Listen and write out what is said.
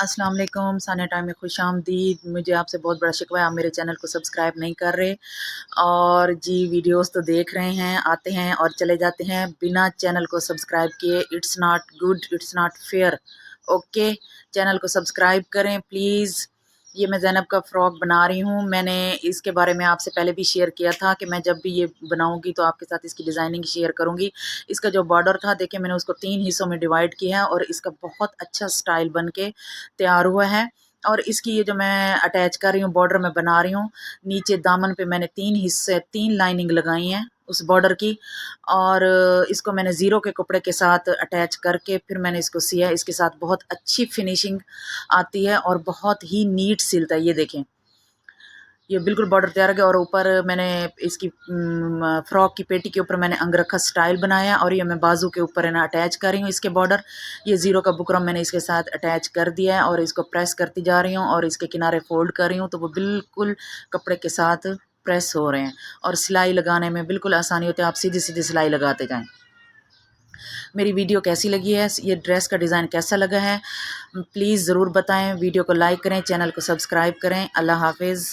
अस्सलाम वालेकुम, सानिया टाइम में खुशामदीद। मुझे आपसे बहुत बड़ा शिकवा है, आप मेरे चैनल को सब्सक्राइब नहीं कर रहे और जी वीडियोस तो देख रहे हैं, आते हैं और चले जाते हैं बिना चैनल को सब्सक्राइब किए। It's not good, it's not fair. Okay, channel को सब्सक्राइब करें प्लीज़। ये मैं ज़ैनब का फ़्रॉक बना रही हूँ। मैंने इसके बारे में आपसे पहले भी शेयर किया था कि मैं जब भी ये बनाऊँगी तो आपके साथ इसकी डिज़ाइनिंग शेयर करूँगी। इसका जो बॉर्डर था देखिए, मैंने उसको 3 हिस्सों में डिवाइड किया है और इसका बहुत अच्छा स्टाइल बन के तैयार हुआ है। और इसकी ये जो मैं अटैच कर रही हूँ, बॉर्डर में बना रही हूँ, नीचे दामन पे मैंने 3 लाइनिंग लगाई हैं उस बॉर्डर की। और इसको मैंने ज़ीरो के कपड़े के साथ अटैच करके फिर मैंने इसको सिया। इसके साथ बहुत अच्छी फिनिशिंग आती है और बहुत ही नीट सिलता है। ये देखें, ये बिल्कुल बॉर्डर तैयार हो गया और ऊपर मैंने इसकी फ्रॉक की पेटी के ऊपर मैंने अंगरखा स्टाइल बनाया और ये मैं बाजू के ऊपर है ना अटैच कर रही हूँ इसके बॉर्डर। ये ज़ीरो का बुकरम मैंने इसके साथ अटैच कर दिया है और इसको प्रेस करती जा रही हूँ और इसके किनारे फोल्ड कर रही हूँ तो वो बिल्कुल कपड़े के साथ प्रेस हो रहे हैं और सिलाई लगाने में बिल्कुल आसानी होती है। आप सीधी सीधी सिलाई लगाते जाएँ। मेरी वीडियो कैसी लगी है, ये ड्रेस का डिज़ाइन कैसा लगा है, प्लीज़ ज़रूर बताएं। वीडियो को लाइक करें, चैनल को सब्सक्राइब करें। अल्लाह हाफिज़।